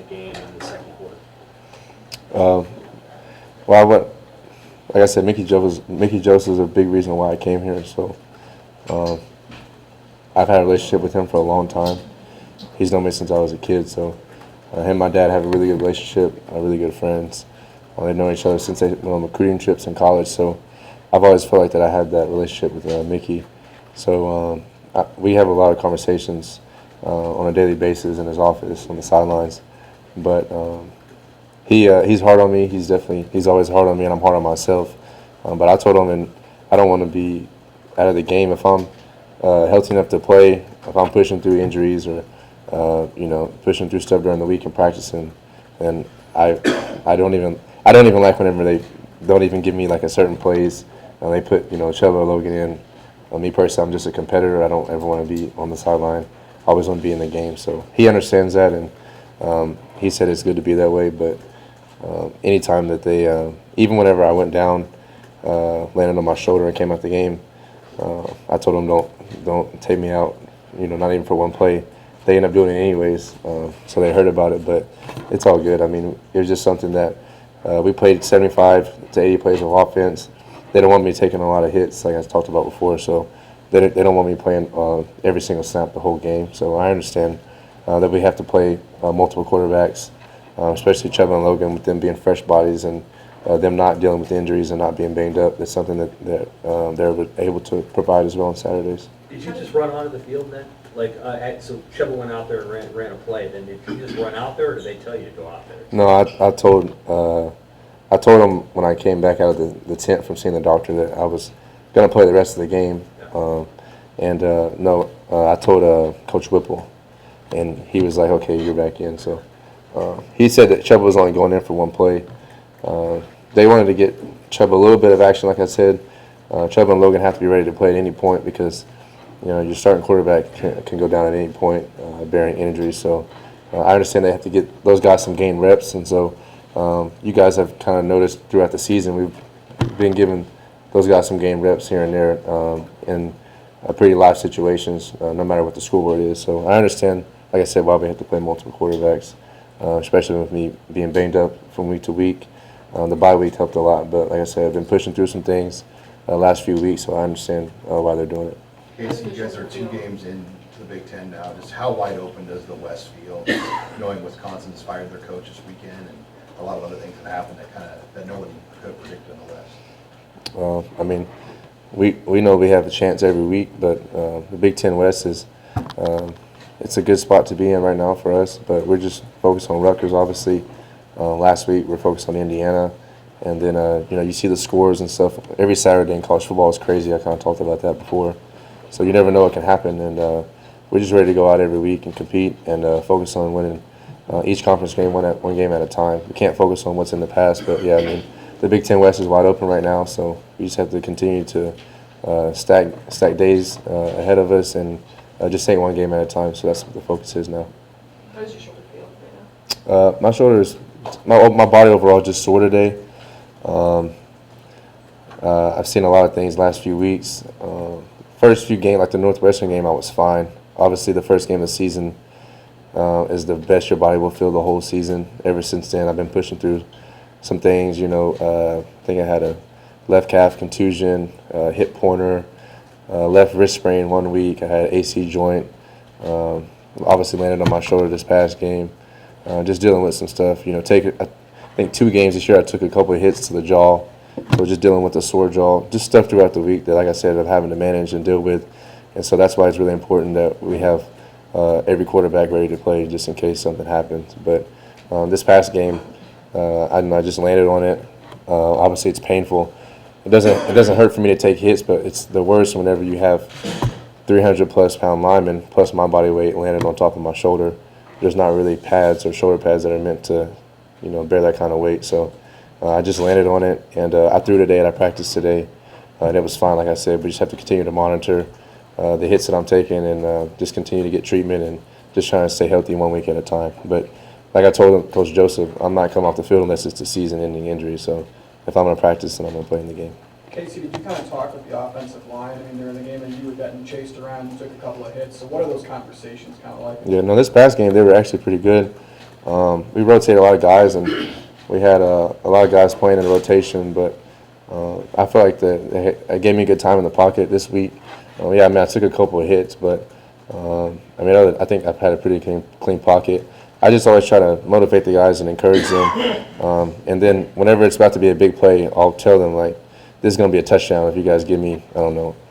game in the second quarter? Well, like I said, Mickey Joseph is a big reason why I came here. So I've had a relationship with him for a long time. He's known me since I was a kid. So him and my dad have a really good relationship, really good friends. They've known each other since they went on recruiting trips in college. So I've always felt like that I had that relationship with Mickey. So we have a lot of conversations on a daily basis in his office on the sidelines. But he's hard on me. He's always hard on me, and I'm hard on myself. But I told him, and I don't want to be out of the game if I'm healthy enough to play. If I'm pushing through injuries or pushing through stuff during the week and practicing, and I don't even like whenever they don't even give me like a certain plays. They put Chuba or Logan in. Me personally, I'm just a competitor. I don't ever want to be on the sideline. I always want to be in the game. So he understands that, and he said it's good to be that way. But anytime that they, even whenever I went down, landed on my shoulder and came out the game, I told them don't take me out. Not even for one play. They end up doing it anyways, so they heard about it. But it's all good. I mean, it was just something that we played 75 to 80 plays of offense. They don't want me taking a lot of hits, like I talked about before. So they don't want me playing every single snap the whole game. So I understand that we have to play multiple quarterbacks, especially Chuba and Logan, with them being fresh bodies and them not dealing with injuries and not being banged up. It's something that they're able to provide as well on Saturdays. Did you just run onto the field then? So Chuba went out there and ran a play. Then did you just run out there, or did they tell you to go out there? No, I told him when I came back out of the tent from seeing the doctor that I was going to play the rest of the game. I told Coach Whipple, and he was like, okay, you're back in. So he said that Chuba was only going in for one play. They wanted to get Chuba a little bit of action, like I said. Chuba and Logan have to be ready to play at any point because your starting quarterback can go down at any point bearing injuries. So I understand they have to get those guys some game reps, and so you guys have kind of noticed throughout the season we've been giving those guys some game reps here and there in pretty live situations, no matter what the scoreboard is. So I understand, like I said, why we have to play multiple quarterbacks, especially with me being banged up from week to week. The bye week helped a lot, but like I said, I've been pushing through some things last few weeks, so I understand why they're doing it. Casey, you guys are 2 games into the Big Ten now. Just how wide open does the West feel, knowing Wisconsin's fired their coach this weekend and a lot of other things that happened that nobody could have predicted in the West? I mean, we know we have a chance every week, but the Big Ten West is it's a good spot to be in right now for us. But we're just focused on Rutgers, obviously. Last week we're focused on Indiana, and then you see the scores and stuff every Saturday in college football is crazy. I kind of talked about that before, so you never know what can happen, and we're just ready to go out every week and compete and focus on winning each conference game one game at a time. We can't focus on what's in the past, but yeah, I mean the Big Ten West is wide open right now, so we just have to continue to stack days ahead of us and just take one game at a time. So that's what the focus is now. How does your shoulder feel right now? My shoulders, my body overall is just sore today. I've seen a lot of things last few weeks. First few games, like the Northwestern game, I was fine. Obviously, the first game of the season is the best your body will feel the whole season. Ever since then, I've been pushing through some things. I think I had a left calf contusion, hip pointer, left wrist sprain 1 week. I had AC joint. Obviously landed on my shoulder this past game. Just dealing with some stuff. I think 2 games this year I took a couple of hits to the jaw. So just dealing with the sore jaw, just stuff throughout the week that, like I said, I'm having to manage and deal with. And so that's why it's really important that we have every quarterback ready to play just in case something happens. But this past game, I just landed on it. Obviously, it's painful. It doesn't hurt for me to take hits, but it's the worst whenever you have 300-plus pound linemen plus my body weight landed on top of my shoulder. There's not really pads or shoulder pads that are meant to, bear that kind of weight. So I just landed on it, and I threw today and I practiced today, and it was fine, like I said. We just have to continue to monitor the hits that I'm taking and just continue to get treatment and just trying to stay healthy 1 week at a time. But like I told Coach Joseph, I'm not coming off the field unless it's a season-ending injury. So if I'm going to practice, then I'm going to play in the game. Casey, did you kind of talk with the offensive line? During the game, and you were getting chased around, you took a couple of hits. So what are those conversations kind of like? Yeah, no, this past game, they were actually pretty good. we rotate a lot of guys, and we had a lot of guys playing in the rotation, but I feel like it gave me a good time in the pocket this week. Yeah, I mean, I took a couple of hits, but I think I've had a pretty clean pocket. I just always try to motivate the guys and encourage them. And then whenever it's about to be a big play, I'll tell them, like, this is going to be a touchdown if you guys give me,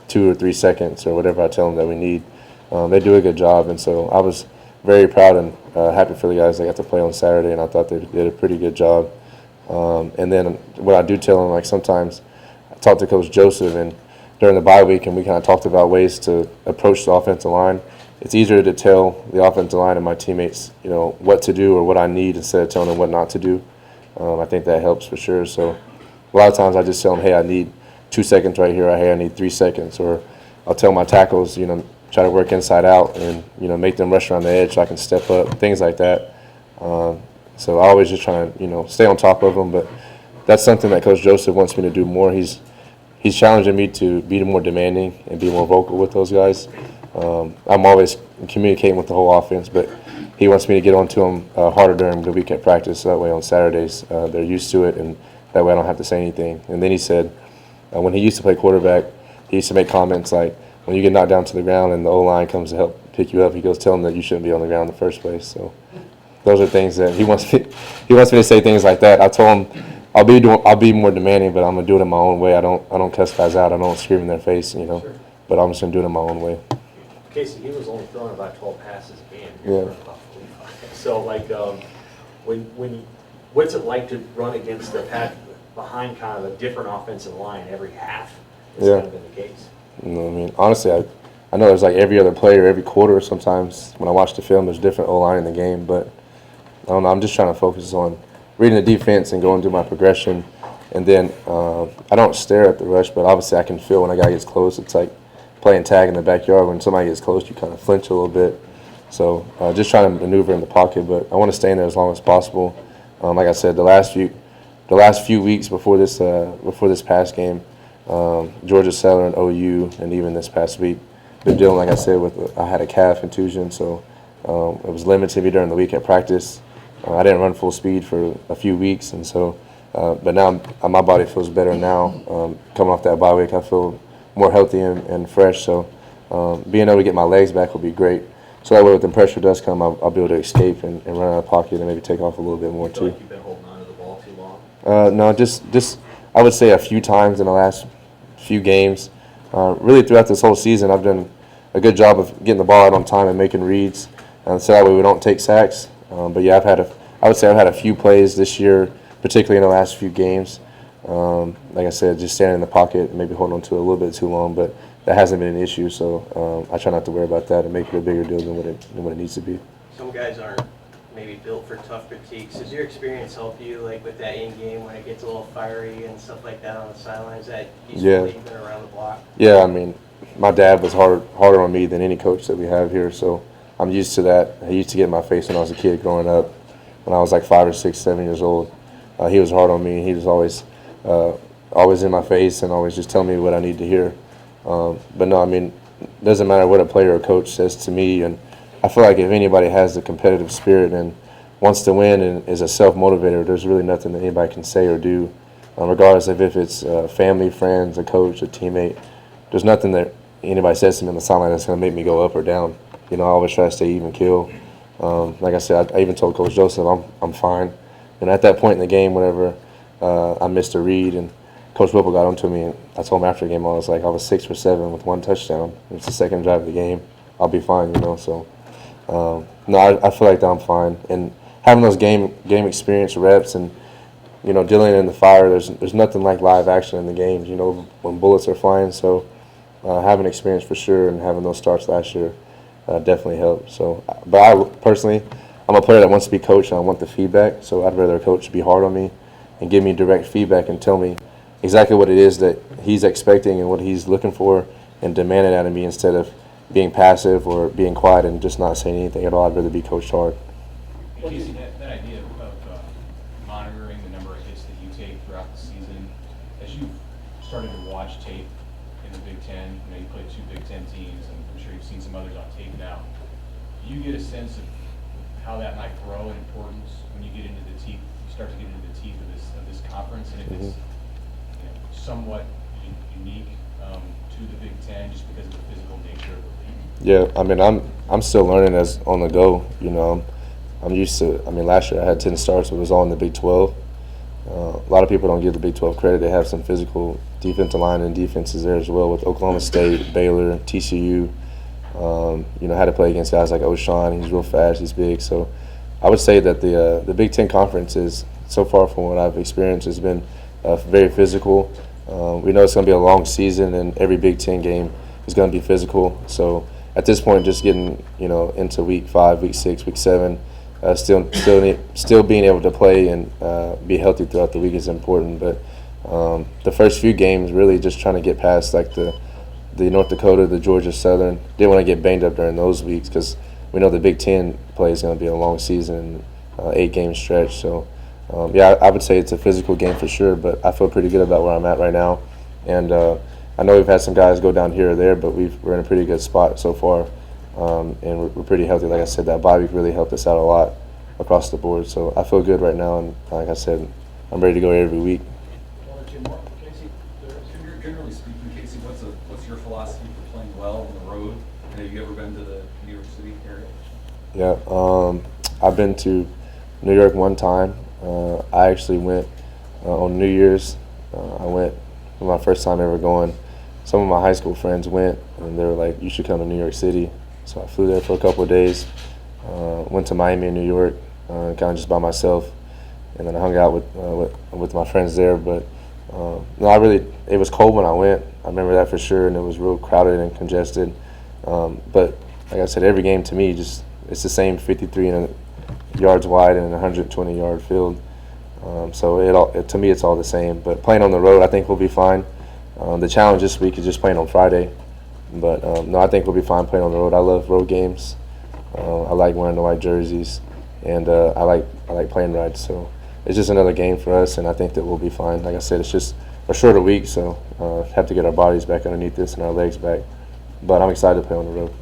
2 or 3 seconds or whatever I tell them that we need. They do a good job, and so I was very proud and happy for the guys that got to play on Saturday, and I thought they did a pretty good job. And then what I do tell them, like, sometimes I talk to Coach Joseph, and during the bye week, and we kind of talked about ways to approach the offensive line. It's easier to tell the offensive line and my teammates, what to do or what I need instead of telling them what not to do. I think that helps for sure. So a lot of times I just tell them, hey, I need 2 seconds right here. Hey, I need 3 seconds. Or I'll tell my tackles, try to work inside out and, make them rush around the edge so I can step up, things like that. So I always just try to, stay on top of them. But that's something that Coach Joseph wants me to do more. He's challenging me to be more demanding and be more vocal with those guys. I'm always communicating with the whole offense, but he wants me to get onto them harder during the week at practice. So that way on Saturdays they're used to it, and that way I don't have to say anything. And then he said when he used to play quarterback, he used to make comments like, when you get knocked down to the ground and the O-line comes to help pick you up, he goes, tell them that you shouldn't be on the ground in the first place. So those are things that he wants me to say things like that. I told him I'll be more demanding, but I'm gonna do it in my own way. I don't cuss guys out. I don't scream in their face, Sure. But I'm just gonna do it in my own way. Casey, he was only throwing about 12 passes a game. Yeah. You're throwing about 45. So, what's it like to run against the pack behind kind of a different offensive line every half? It's kind of been the case. Honestly, I know there's like every other player, every quarter. Sometimes when I watch the film, there's different O-line in the game, but I don't know. I'm just trying to focus on reading the defense and going through my progression. And then I don't stare at the rush, but obviously I can feel when a guy gets close. It's like playing tag in the backyard. When somebody gets close, you kind of flinch a little bit. So just trying to maneuver in the pocket, but I want to stay in there as long as possible. Like I said, the last few weeks before this past game, Georgia Southern, OU, and even this past week, been dealing, like I said, I had a calf contusion, so it was limited me during the week at practice. I didn't run full speed for a few weeks, and so, but now my body feels better now. Coming off that bye week, I feel more healthy and fresh. So being able to get my legs back will be great. So that way, when the pressure does come, I'll be able to escape and run out of the pocket and maybe take off a little bit more You feel too. like you've been holding on to the ball too long? No, just I would say a few times in the last few games. Really throughout this whole season, I've done a good job of getting the ball out on time and making reads, so that way we don't take sacks. But yeah, I would say I've had a few plays this year, particularly in the last few games. Like I said, just standing in the pocket, maybe holding on to it a little bit too long, but that hasn't been an issue. So I try not to worry about that and make it a bigger deal than what it needs to be. Some guys aren't maybe built for tough critiques. Does your experience help you, like with that in game when it gets a little fiery and stuff like that on the sidelines? That useful even around the block? Yeah, I mean, my dad was harder on me than any coach that we have here, so I'm used to that. He used to get in my face when I was a kid growing up. When I was like 5 or 6, 7 years old, he was hard on me. He was always in my face and always just telling me what I need to hear. But no, I mean, it doesn't matter what a player or coach says to me. And I feel like if anybody has the competitive spirit and wants to win and is a self-motivator, there's really nothing that anybody can say or do, regardless of if it's family, friends, a coach, a teammate. There's nothing that anybody says to me on the sideline that's going to make me go up or down. I always try to stay even keel. Like I said, I even told Coach Joseph I'm fine. And at that point in the game, whenever I missed a read and Coach Whipple got onto me, and I told him after the game, I was like, I was 6 for 7 with 1 touchdown. It's the second drive of the game. I'll be fine, So, no, I feel like that I'm fine. And having those game experience reps and, dealing in the fire, there's nothing like live action in the games, when bullets are flying. So having experience for sure and having those starts last year definitely helped. So, but I personally, I'm a player that wants to be coached and I want the feedback. So I'd rather a coach be hard on me and give me direct feedback and tell me exactly what it is that he's expecting and what he's looking for and demand it out of me instead of being passive or being quiet and just not saying anything at all. I'd rather be coached hard. Casey, that idea of monitoring the number of hits that you take throughout the season, as you've started to watch tape in the Big Ten, you played 2 Big Ten teams, and I'm sure you've seen some others on tape now, do you get a sense of how that might grow in importance when you get into the teeth, you start to get into the teeth of this conference, and if it's somewhat unique to the Big Ten just because of the physical nature of the league? Yeah, I mean, I'm still learning as on the go. I'm used to. I mean, last year I had 10 starts, but it was all in the Big 12. A lot of people don't give the Big 12 credit. They have some physical defensive line and defenses there as well with Oklahoma State, Baylor, TCU. Had to play against guys like O'Shawn. He's real fast. He's big. So I would say that the Big Ten Conference is, so far from what I've experienced, has been very physical. We know it's going to be a long season, and every Big Ten game is going to be physical. So at this point, just getting into week 5, week 6, week 7, still being able to play and be healthy throughout the week is important. But the first few games, really just trying to get past like the North Dakota, the Georgia Southern. Didn't want to get banged up during those weeks because we know the Big Ten play is going to be a long season, 8-game stretch. So I would say it's a physical game for sure. But I feel pretty good about where I'm at right now, and I know we've had some guys go down here or there, but we're in a pretty good spot so far. And we're pretty healthy. Like I said, that bye week really helped us out a lot across the board. So I feel good right now, and like I said, I'm ready to go every week. One or two more, Casey. Generally speaking, Casey, what's your philosophy for playing well on the road? And have you ever been to the New York City area? Yeah, I've been to New York one time. I actually went on New Year's. I went for my first time ever going. Some of my high school friends went, and they were like, "You should come to New York City." So I flew there for a couple of days. Went to Miami and New York, kind of just by myself, and then I hung out with my friends there. But it was cold when I went. I remember that for sure, and it was real crowded and congested. But like I said, every game to me it's the same 53 yards wide and a 120-yard field. So to me it's all the same. But playing on the road, I think we'll be fine. The challenge this week is just playing on Friday. But I think we'll be fine playing on the road. I love road games. I like wearing the white jerseys, and I like playing rides. So it's just another game for us, and I think that we'll be fine. Like I said, it's just a shorter week, so have to get our bodies back underneath this and our legs back. But I'm excited to play on the road.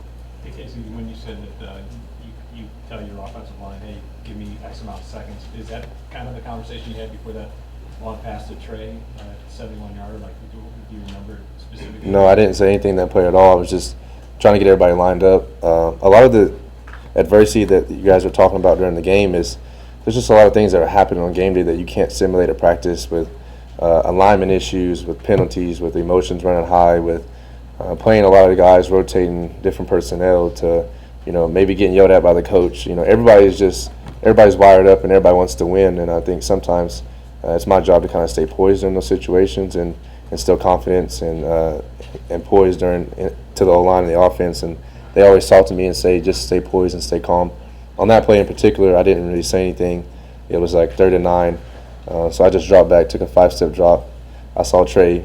Hey, Casey, when you said that you tell your offensive line, hey, give me X amount of seconds, is that kind of the conversation you had before that long pass to Trey at 71-yarder? Like, do you remember specifically? No, I didn't say anything that play at all. I was just trying to get everybody lined up. A lot of the adversity that you guys were talking about during the game is there's just a lot of things that are happening on game day that you can't simulate at practice, with alignment issues, with penalties, with emotions running high, with playing a lot of the guys, rotating different personnel to, maybe getting yelled at by the coach. Everybody's wired up and everybody wants to win, and I think sometimes it's my job to kind of stay poised in those situations and instill confidence and poise to the O-line and the offense. And they always talk to me and say, just stay poised and stay calm. On that play in particular, I didn't really say anything. It was like 3rd and 9, so I just dropped back, took a 5-step drop. I saw Trey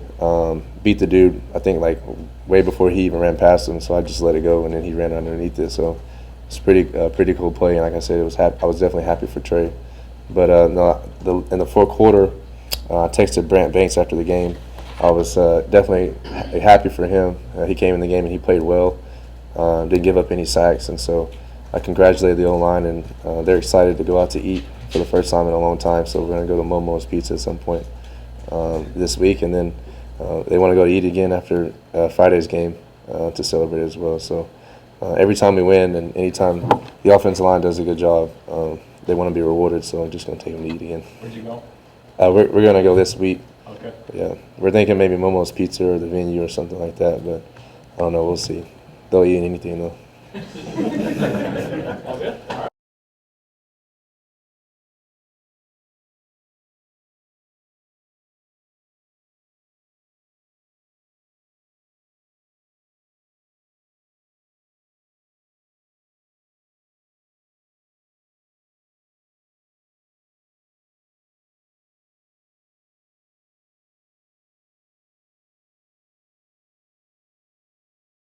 beat the dude, I think like way before he even ran past him, so I just let it go, and then he ran underneath it. So it's pretty cool play, and like I said, I was definitely happy for Trey. But in the fourth quarter, I texted Brant Banks after the game. I was definitely happy for him. He came in the game and he played well, didn't give up any sacks, and so I congratulated the O-line, and they're excited to go out to eat for the first time in a long time. So we're going to go to Momo's Pizza at some point this week, and then they want to go to eat again after Friday's game to celebrate as well. So every time we win and anytime the offensive line does a good job, they want to be rewarded, so I'm just going to take them to eat again. Where'd you go? We're going to go this week. Okay. Yeah, we're thinking maybe Momo's Pizza or the Venue or something like that, but I don't know. We'll see. They'll eat anything though. All good? All right.